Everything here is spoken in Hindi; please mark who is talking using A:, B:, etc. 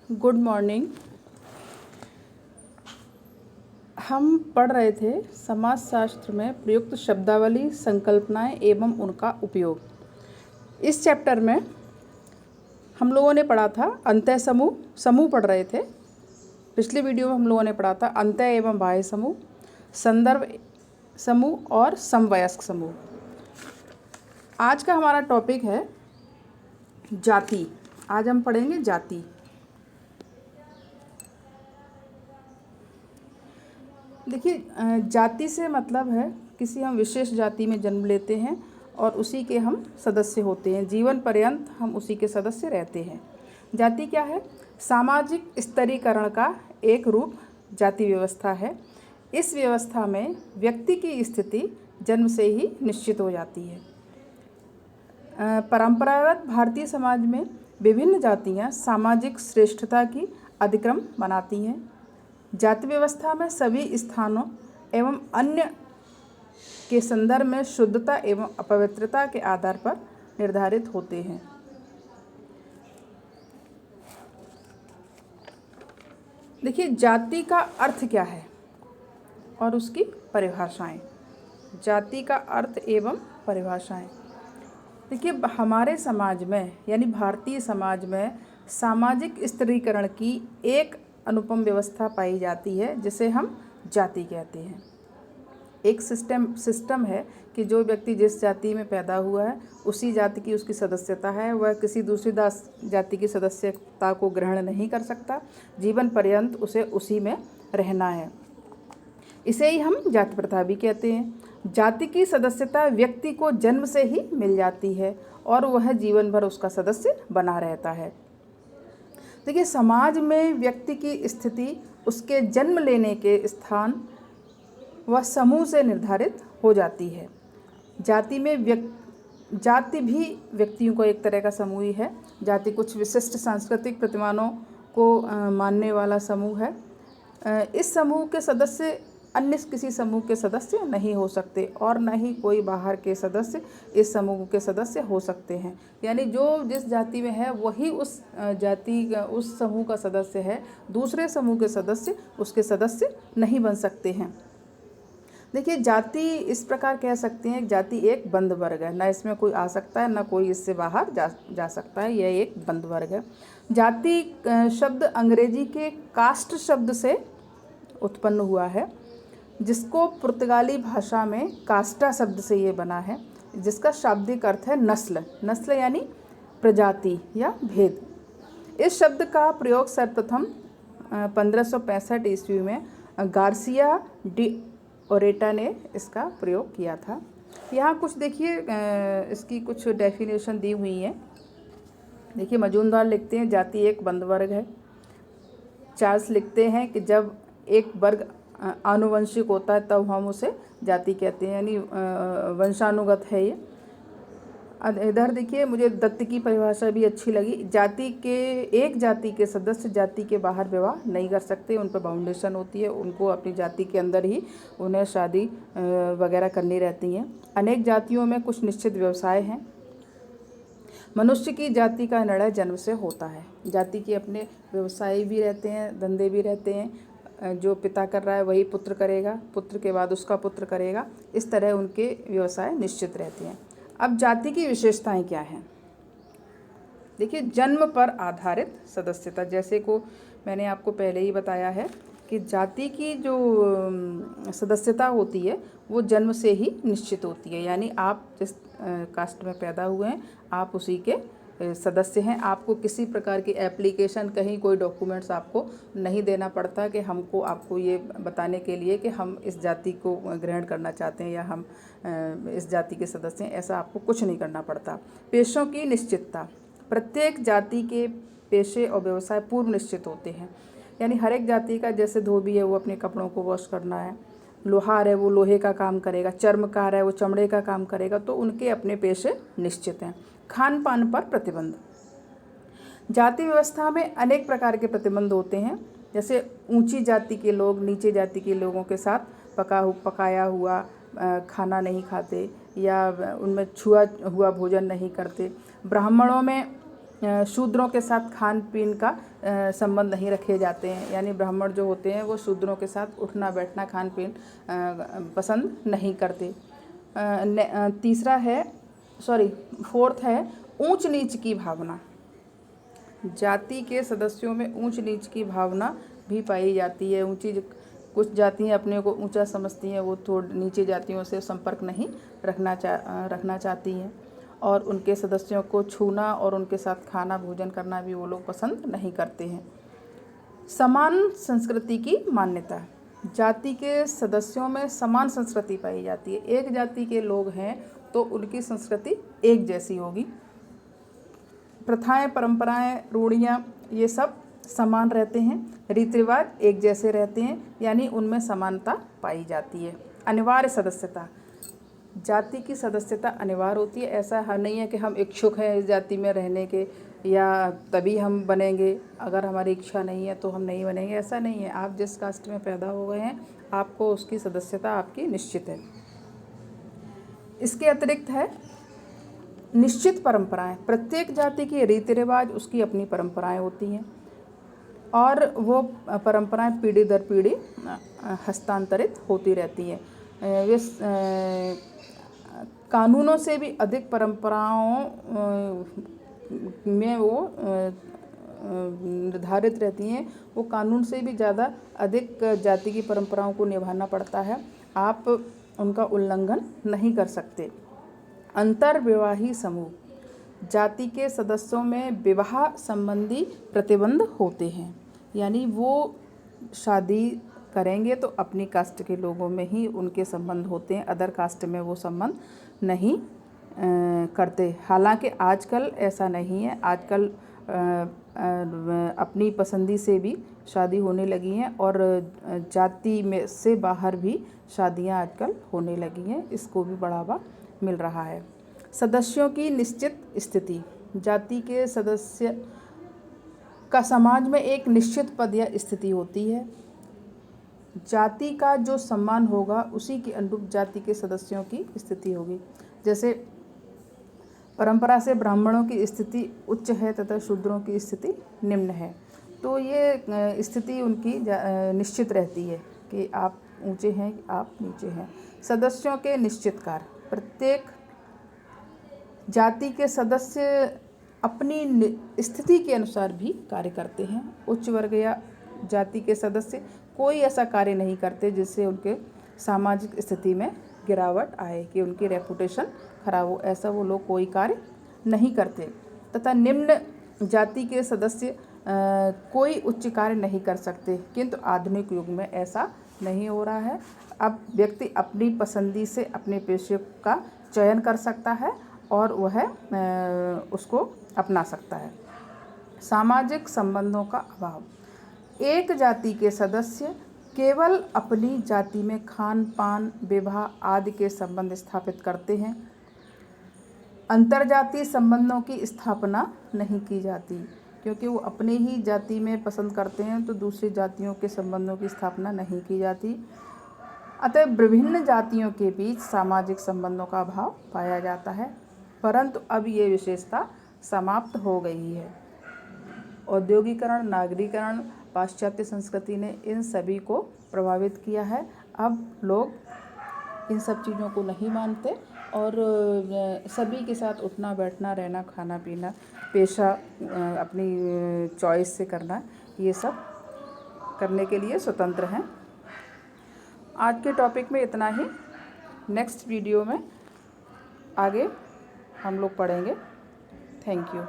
A: Good morning. हम पढ़ रहे थे समाजशास्त्र में प्रयुक्त शब्दावली, संकल्पनाएं एवं उनका उपयोग। इस चैप्टर में हम लोगों ने पढ़ा था अंतः समूह, समूह पढ़ रहे थे। पिछले वीडियो में हम लोगों ने पढ़ा था अंतः एवं बाह्य समूह, संदर्भ समूह और समवयस्क समूह। आज का हमारा टॉपिक है जाति। आज हम पढ़ेंगे जाति। देखिए, जाति से मतलब है किसी हम विशेष जाति में जन्म लेते हैं और उसी के हम सदस्य होते हैं। जीवन पर्यंत हम उसी के सदस्य रहते हैं। जाति क्या है? सामाजिक स्तरीकरण का एक रूप जाति व्यवस्था है। इस व्यवस्था में व्यक्ति की स्थिति जन्म से ही निश्चित हो जाती है। परंपरागत भारतीय समाज में विभिन्न जातियां सामाजिक श्रेष्ठता की अधिक्रम बनाती हैं। जाति व्यवस्था में सभी स्थानों एवं अन्य के संदर्भ में शुद्धता एवं अपवित्रता के आधार पर निर्धारित होते हैं। देखिए, जाति का अर्थ क्या है और उसकी परिभाषाएं। जाति का अर्थ एवं परिभाषाएं। देखिए, हमारे समाज में यानी भारतीय समाज में सामाजिक स्तरीकरण की एक अनुपम व्यवस्था पाई जाती है जिसे हम जाति कहते हैं। एक सिस्टम है कि जो व्यक्ति जिस जाति में पैदा हुआ है उसी जाति की उसकी सदस्यता है। वह किसी दूसरी जाति की सदस्यता को ग्रहण नहीं कर सकता। जीवन पर्यंत उसे उसी में रहना है। इसे ही हम जाति प्रथा भी कहते हैं। जाति की सदस्यता व्यक्ति को जन्म से ही मिल जाती है और वह जीवन भर उसका सदस्य बना रहता है। देखिए, समाज में व्यक्ति की स्थिति उसके जन्म लेने के स्थान व समूह से निर्धारित हो जाती है। जाति भी व्यक्तियों को एक तरह का समूह ही है। जाति कुछ विशिष्ट सांस्कृतिक प्रतिमानों को मानने वाला समूह है। इस समूह के सदस्य अन्य किसी समूह के सदस्य नहीं हो सकते और न ही कोई बाहर के सदस्य इस समूह के सदस्य हो सकते हैं। यानी जो जिस जाति में है वही उस समूह का सदस्य है। दूसरे समूह के सदस्य उसके सदस्य नहीं बन सकते हैं। देखिए, जाति इस प्रकार कह सकते हैं, जाति एक बंद वर्ग है। न इसमें कोई आ सकता है, न कोई इससे बाहर जा सकता है। यह एक बंद वर्ग है। जाति शब्द अंग्रेजी के कास्ट शब्द से उत्पन्न हुआ है, जिसको पुर्तगाली भाषा में कास्टा शब्द से ये बना है, जिसका शाब्दिक अर्थ है नस्ल। नस्ल यानी प्रजाति या भेद। इस शब्द का प्रयोग सर्वप्रथम 1565 ईस्वी में गार्सिया डी ओरेटा ने इसका प्रयोग किया था। यहाँ कुछ देखिए, इसकी कुछ डेफिनेशन दी हुई है। देखिए, मजूमदार लिखते हैं जाति एक बंद वर्ग है। चार्ल्स लिखते हैं कि जब एक वर्ग आनुवंशिक होता है तब हम उसे जाति कहते हैं, यानी वंशानुगत है ये। इधर देखिए, मुझे दत्त की परिभाषा भी अच्छी लगी। एक जाति के सदस्य जाति के बाहर विवाह नहीं कर सकते। उन पर बाउंडेशन होती है। उनको अपनी जाति के अंदर ही उन्हें शादी वगैरह करनी रहती हैं। अनेक जातियों में कुछ निश्चित व्यवसाय हैं। मनुष्य की जाति का निर्णय जन्म से होता है। जाति के अपने व्यवसाय भी रहते हैं, धंधे भी रहते हैं। जो पिता कर रहा है वही पुत्र करेगा, पुत्र के बाद उसका पुत्र करेगा। इस तरह उनके व्यवसाय निश्चित रहते हैं। अब जाति की विशेषताएं क्या हैं? देखिए, जन्म पर आधारित सदस्यता, जैसे को मैंने आपको पहले ही बताया है कि जाति की जो सदस्यता होती है वो जन्म से ही निश्चित होती है। यानी आप जिस कास्ट में पैदा हुए हैं आप उसी के सदस्य हैं। आपको किसी प्रकार की एप्लीकेशन, कहीं कोई डॉक्यूमेंट्स आपको नहीं देना पड़ता कि आपको ये बताने के लिए कि हम इस जाति को ग्रहण करना चाहते हैं या हम इस जाति के सदस्य हैं। ऐसा आपको कुछ नहीं करना पड़ता। पेशों की निश्चितता। प्रत्येक जाति के पेशे और व्यवसाय पूर्व निश्चित होते हैं। यानी हर एक जाति का, जैसे धोबी है वो अपने कपड़ों को वॉश करना है, लोहार है वो लोहे का काम करेगा, चर्मकार है वो चमड़े का काम करेगा, तो उनके अपने पेशे निश्चित हैं। खान पान पर प्रतिबंध। जाति व्यवस्था में अनेक प्रकार के प्रतिबंध होते हैं। जैसे ऊंची जाति के लोग नीचे जाति के लोगों के साथ पकाया हुआ खाना नहीं खाते या उनमें छुआ हुआ भोजन नहीं करते। ब्राह्मणों में शूद्रों के साथ खान पीन का संबंध नहीं रखे जाते हैं, यानी ब्राह्मण जो होते हैं वो शूद्रों के साथ उठना बैठना खान पीन पसंद नहीं करते। तीसरा है फोर्थ है ऊंच नीच की भावना। जाति के सदस्यों में ऊंच नीच की भावना भी पाई जाती है। कुछ जातियाँ अपने को ऊंचा समझती हैं, वो थोड़ी नीचे जातियों से संपर्क नहीं रखना चाहती हैं, और उनके सदस्यों को छूना और उनके साथ खाना भोजन करना भी वो लोग पसंद नहीं करते हैं। समान संस्कृति की मान्यता। जाति के सदस्यों में समान संस्कृति पाई जाती है। एक जाति के लोग हैं तो उनकी संस्कृति एक जैसी होगी। प्रथाएं, परंपराएं, रूढ़ियाँ ये सब समान रहते हैं। रीति रिवाज एक जैसे रहते हैं, यानी उनमें समानता पाई जाती है। अनिवार्य सदस्यता। जाति की सदस्यता अनिवार्य होती है। ऐसा नहीं है कि हम इच्छुक हैं इस जाति में रहने के या तभी हम बनेंगे, अगर हमारी इच्छा नहीं है तो हम नहीं बनेंगे, ऐसा नहीं है। आप जिस कास्ट में पैदा हो गए हैं आपको उसकी सदस्यता आपकी निश्चित है। इसके अतिरिक्त है निश्चित परंपराएं। प्रत्येक जाति के रीति रिवाज उसकी अपनी परंपराएं होती हैं और वो परंपराएं पीढ़ी दर पीढ़ी हस्तांतरित होती रहती हैं। वे कानूनों से भी अधिक परंपराओं में वो निर्धारित रहती हैं। वो कानून से भी ज़्यादा अधिक जाति की परंपराओं को निभाना पड़ता है, आप उनका उल्लंघन नहीं कर सकते। अंतर्विवाही समूह। जाति के सदस्यों में विवाह संबंधी प्रतिबंध होते हैं, यानी वो शादी करेंगे तो अपनी कास्ट के लोगों में ही उनके संबंध होते हैं, अदर कास्ट में वो संबंध नहीं करते। हालांकि आजकल ऐसा नहीं है, आजकल अपनी पसंदी से भी शादी होने लगी हैं और जाति में से बाहर भी शादियां आजकल होने लगी हैं, इसको भी बढ़ावा मिल रहा है। सदस्यों की निश्चित स्थिति। जाति के सदस्य का समाज में एक निश्चित पद या स्थिति होती है। जाति का जो सम्मान होगा उसी के अनुरूप जाति के सदस्यों की स्थिति होगी। जैसे परंपरा से ब्राह्मणों की स्थिति उच्च है तथा शूद्रों की स्थिति निम्न है, तो ये स्थिति उनकी निश्चित रहती है कि आप ऊंचे हैं, आप नीचे हैं। सदस्यों के निश्चित कार्य। प्रत्येक जाति के सदस्य अपनी स्थिति के अनुसार भी कार्य करते हैं। उच्च वर्ग या जाति के सदस्य कोई ऐसा कार्य नहीं करते जिससे उनके सामाजिक स्थिति में गिरावट आए, कि उनकी रेपुटेशन खराब हो, ऐसा वो लोग कोई कार्य नहीं करते। तथा निम्न जाति के सदस्य कोई उच्च कार्य नहीं कर सकते, किंतु आधुनिक युग में ऐसा नहीं हो रहा है। अब व्यक्ति अपनी पसंदी से अपने पेशे का चयन कर सकता है और वह उसको अपना सकता है। सामाजिक संबंधों का अभाव। एक जाति के सदस्य केवल अपनी जाति में खान पान, विवाह आदि के संबंध स्थापित करते हैं। अंतर्जातीय संबंधों की स्थापना नहीं की जाती, क्योंकि वो अपने ही जाति में पसंद करते हैं, तो दूसरी जातियों के संबंधों की स्थापना नहीं की जाती। अतः विभिन्न जातियों के बीच सामाजिक संबंधों का अभाव पाया जाता है, परंतु अब ये विशेषता समाप्त हो गई है। औद्योगिकरण, नागरीकरण, पाश्चात्य संस्कृति ने इन सभी को प्रभावित किया है। अब लोग इन सब चीज़ों को नहीं मानते और सभी के साथ उठना बैठना, रहना, खाना पीना, पेशा अपनी चॉइस से करना, ये सब करने के लिए स्वतंत्र हैं। आज के टॉपिक में इतना ही। नेक्स्ट वीडियो में आगे हम लोग पढ़ेंगे। Thank you.